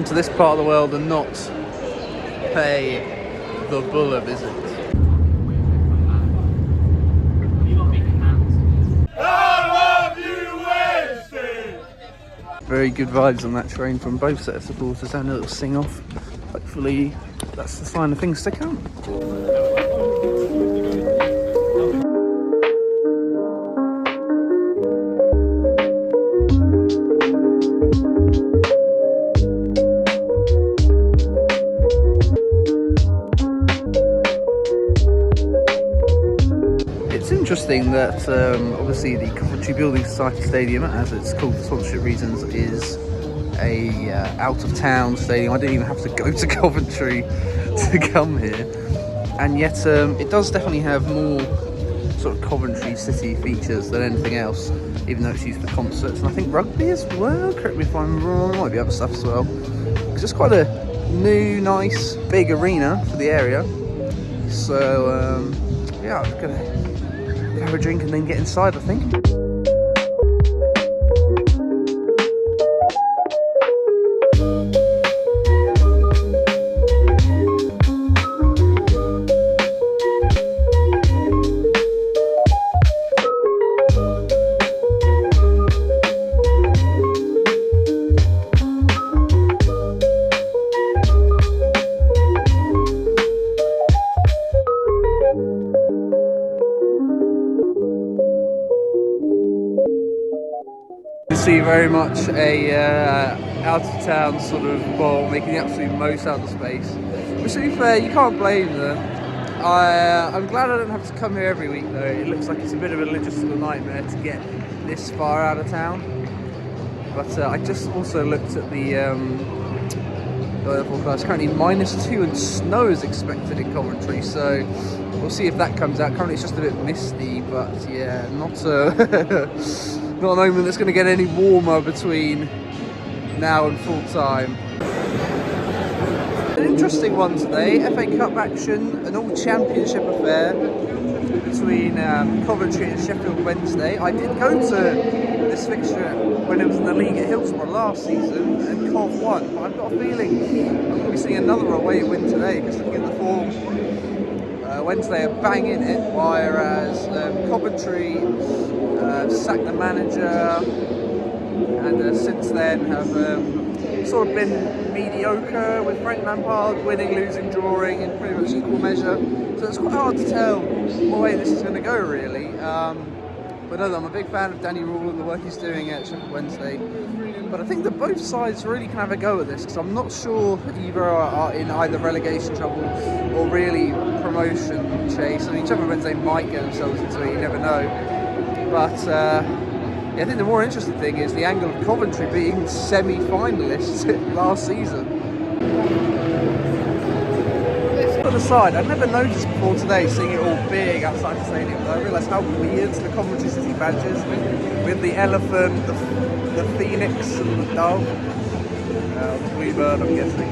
to this part of the world and not pay the bull a visit. Very good vibes on that train from both sets of supporters, having a little sing off. Hopefully that's the sign of things to come. It's interesting that obviously the Coventry Building Society Stadium, as it's called for sponsorship reasons, is a out-of-town stadium. I didn't even have to go to Coventry to come here, and yet it does definitely have more sort of Coventry city features than anything else, even though it's used for concerts and I think rugby as well. Correct me if I'm wrong, might be other stuff as well. It's just quite a new, nice, big arena for the area. So yeah, I'm gonna have a drink and then get inside, I think. See very much a out-of-town sort of ball, making the absolute most out of the space. Which, to be fair, you can't blame them. I'm glad I don't have to come here every week though. It looks like it's a bit of a logistical nightmare to get this far out of town. But I just also looked at the forecast. Currently -2 and snow is expected in Coventry, so we'll see if that comes out. Currently it's just a bit misty, but yeah, not not a moment that's going to get any warmer between now and full time. An interesting one today, FA Cup action, an all-championship affair between Coventry and Sheffield Wednesday. I did go to this fixture when it was in the league at Hillsborough last season and Cov won, but I've got a feeling I'm going to be seeing another away win today, because looking at the form, Wednesday are banging it, whereas Coventry sacked the manager and since then have sort of been mediocre, with Frank Lampard winning, losing, drawing in pretty much equal measure. So it's quite hard to tell what way this is going to go, really. But no, I'm a big fan of Danny Rule and the work he's doing at Sheffield Wednesday. But I think that both sides really can have a go at this, because I'm not sure either are in either relegation trouble or really promotion chase. I mean, Sheffield Wednesday might get themselves into it, you never know. But yeah, I think the more interesting thing is the angle of Coventry being semi-finalists last season. Put aside, I'd never noticed before today seeing it all big outside the stadium, but I realised how weird the Coventry City badges with the elephant, the phoenix and the dove, the bluebird, I'm guessing,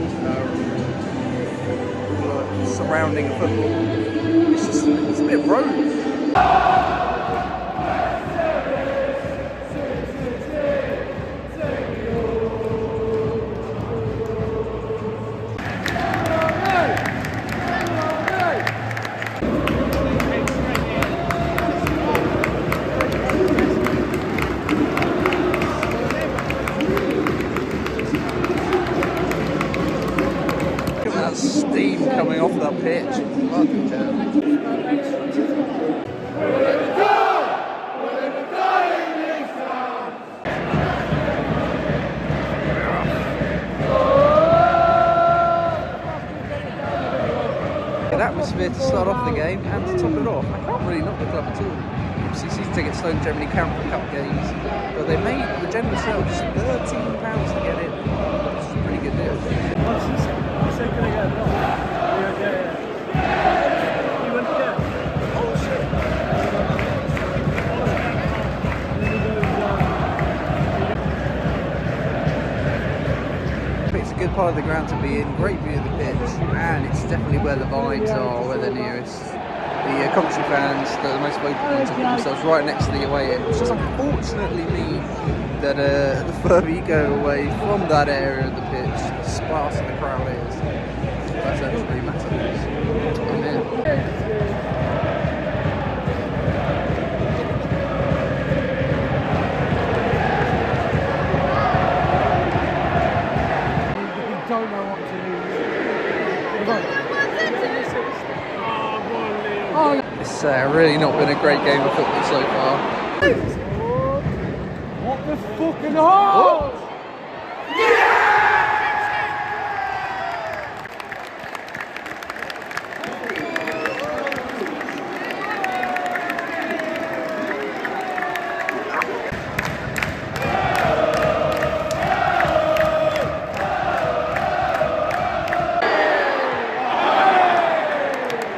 surrounding a football. It's a bit rogue. Steam coming off that pitch. Fucking hell. Good atmosphere to start off the game and to top it off. I can't really knock the club at all. Season tickets don't generally count for cup games, but they made the general sale just £13 to get in, which is a pretty good deal. It's a good part of the ground to be in, great view of the pitch, and it's definitely where the vibes are, where they're nearest. The Coventry fans, the most vocal ones, have put themselves right next to the away end. It's just unfortunately mean that the further you go away from that area of the pitch, sparse the crowd is, that actually matters. I'm in. Don't know what to do. It's really not been a great game of football so far. What the fucking hell?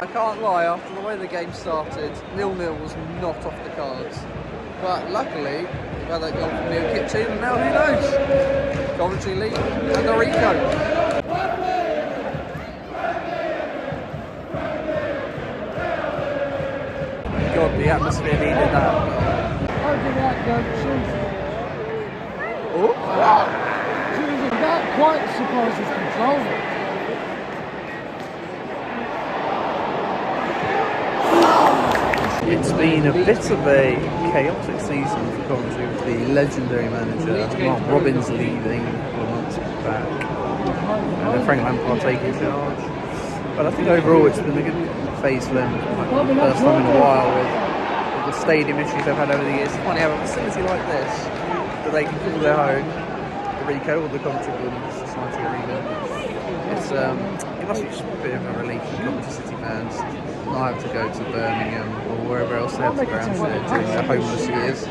I can't lie, after the way the game started, 0-0 was not off the cards. But luckily, we've had that goal from Neil Kitchen, and now who knows? Coventry lead and a Rico. God, the atmosphere needed that. How did that go? Oh, That quite surprises control. it's been a bit of a chaotic season for Coventry with the legendary manager Mark Robbins leaving a couple of months back, and then Frank Lampard taking charge. But I think overall it's been a good phase for them, like for the first time in a while with the stadium issues they've had over the years. It's funny how a facility like this that they can call their own, the Rico or the Coventry Building Society Arena. It's it must be just a bit of a relief for Coventry City fans not have to go to Birmingham or wherever else they have the grounds there during their homeless years.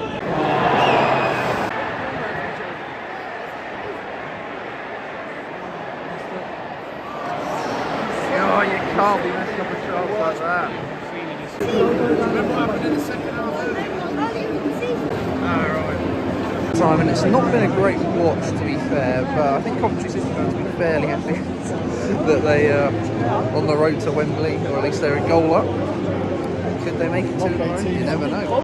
Oh, you can't be messing up a chance like that. Remember what happened in the second half? Time, and it's not been a great watch to be fair, but I think Coventry City fans will be fairly happy that they are on the road to Wembley, or at least they're a goal up. Could they make it 2 in a row? You never know.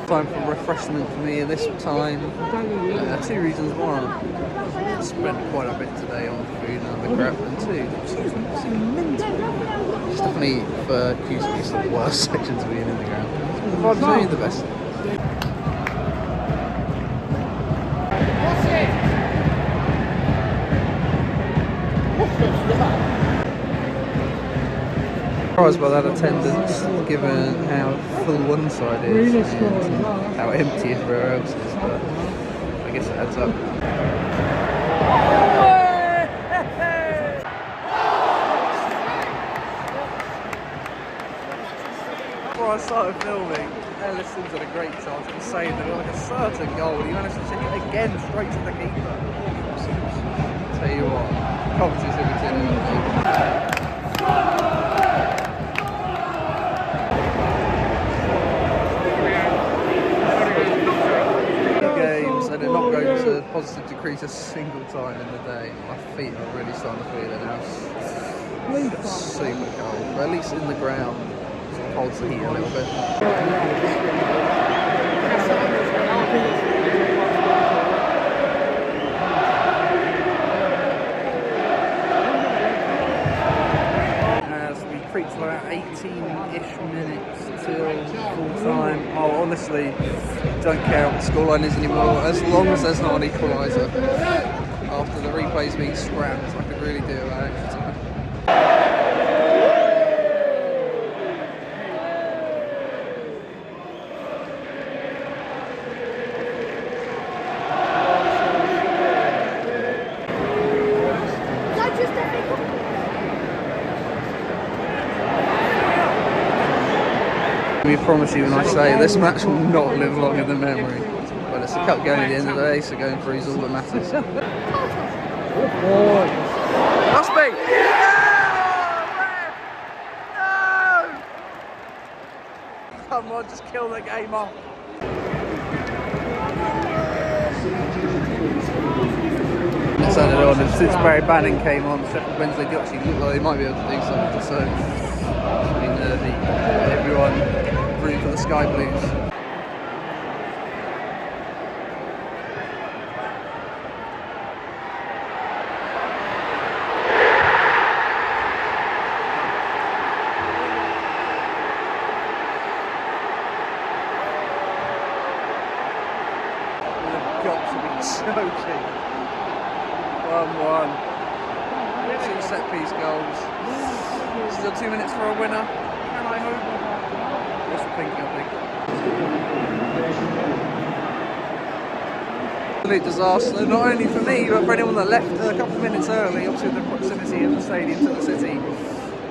Time for refreshment for me this time. 2 reasons. One, I spent quite a bit today on food and the crap, and 2, it's definitely for QC, it's the worst section to be in the ground. The vibes are the best. Surprised by that attendance, given how full one side is and how empty everywhere else is, but I guess it adds up. Before I started filming, Ellison's had a great chance of saving it like a certain goal, and he managed to chip it again straight to the keeper. Tell you what, Coventry's in games, and they're not going to positive decrease a single time in the day. My feet are really starting to feel it now. It's super cold, but at least in the ground, it holds the heat a little bit. Creeps about 18-ish minutes till full time. Oh, honestly, don't care what the scoreline is anymore, as long as there's not an equaliser. After the replays being scrapped, I could really do without extra time. I promise you when I say this match will not live long in the memory. But it's a cup game at the end of the day, so going through is all that matters. Must be! No! Come on, just kill the game off. It's added on, and since Barry Bannon came on, Sheffield Wednesday do actually look like they might be able to do something, so I mean, everyone rooting for the Sky Blues. joking. 1-1. 2 set piece goals. Still 2 minutes for a winner. Can I hope? What's the thinking, I think? Absolute disaster, not only for me, but for anyone that left a couple of minutes early. Obviously, the proximity of the stadium to the city.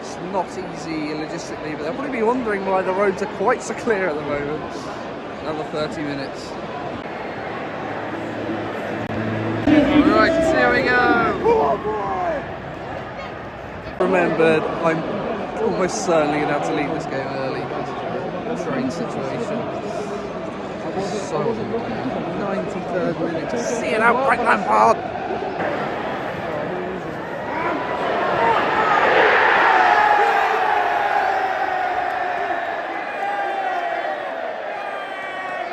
It's not easy logistically, but they'll probably be wondering why the roads are quite so clear at the moment. Another 30 minutes. Right, here we go. Remembered, I'm almost certainly going to have to leave this game early because of the train situation. So annoying. 93rd minute. Just see it out, Frank Lampard.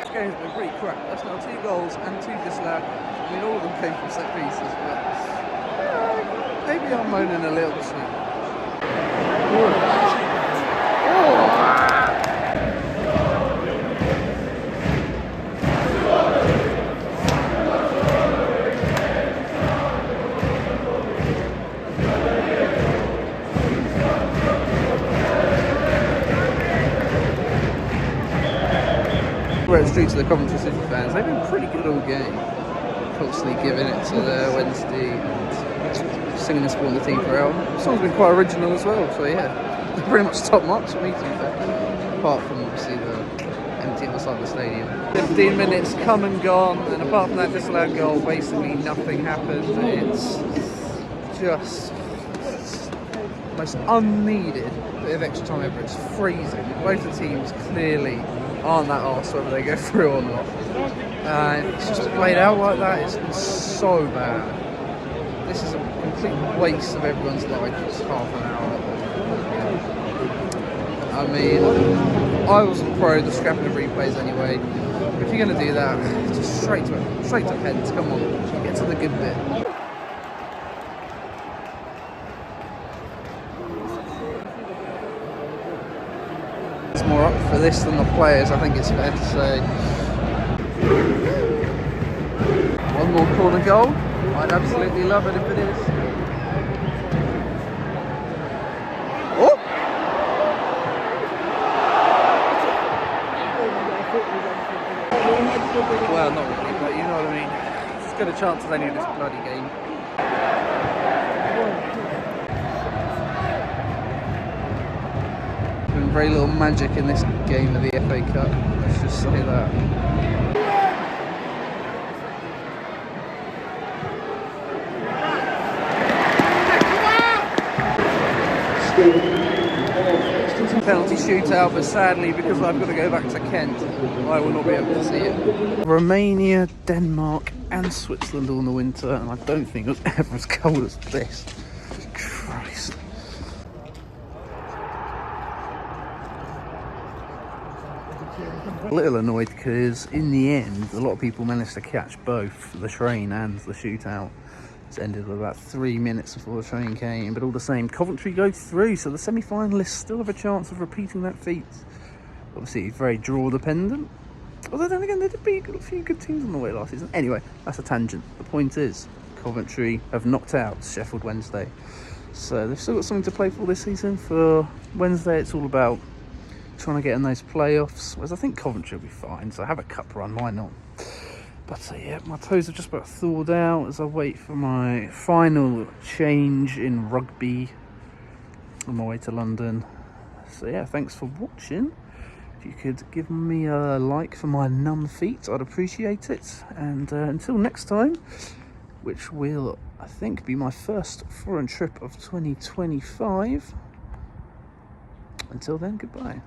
This game's been pretty crap. That's now 2 goals and 2 disallowed. I mean, all of them came from set pieces, but maybe I'm moaning a little too. Where it's true to the Coventry City fans, they've been pretty good all game. Constantly giving it to the Wednesday and singing and supporting the team for El. The song's been quite original as well, so yeah, they're pretty much top marks for me to be fair. Apart from obviously the empty at the side of the stadium. 15 minutes come and gone, and apart from that disallowed goal, basically nothing happened. It's just most unneeded bit of extra time ever. It's freezing. Both the teams clearly aren't that arse whether they go through or not. And it's just played out like that. It's been so bad. This is a complete waste of everyone's life. It's half an hour. I mean, I wasn't pro the scrapping of replays anyway. But if you're going to do that, just straight to pens. Come on, get to the good bit. It's more up for this than the players, I think it's fair to say. One more corner goal. I'd absolutely love it if it is. Oh! Well, not really, but you know what I mean. It's as good a chance as any of this bloody game. Been very little magic in this game of the FA Cup. Let's just say that. Penalty shootout, but sadly because I've got to go back to Kent, I will not be able to see it. Romania, Denmark and Switzerland all in the winter, and I don't think it was ever as cold as this. Christ. A little annoyed because in the end a lot of people managed to catch both the train and the shootout. It's ended with about 3 minutes before the train came, but all the same, Coventry go through, so the semi-finalists still have a chance of repeating that feat. Obviously, it's very draw-dependent. Although then again, there did be a few good teams on the way last season. Anyway, that's a tangent. The point is, Coventry have knocked out Sheffield Wednesday. So they've still got something to play for this season. For Wednesday, it's all about trying to get in those playoffs, whereas I think Coventry will be fine, so have a cup run, why not? But yeah, my toes have just about thawed out as I wait for my final change in rugby on my way to London. So yeah, thanks for watching. If you could give me a like for my numb feet, I'd appreciate it. And until next time, which will, I think, be my first foreign trip of 2025. Until then, goodbye.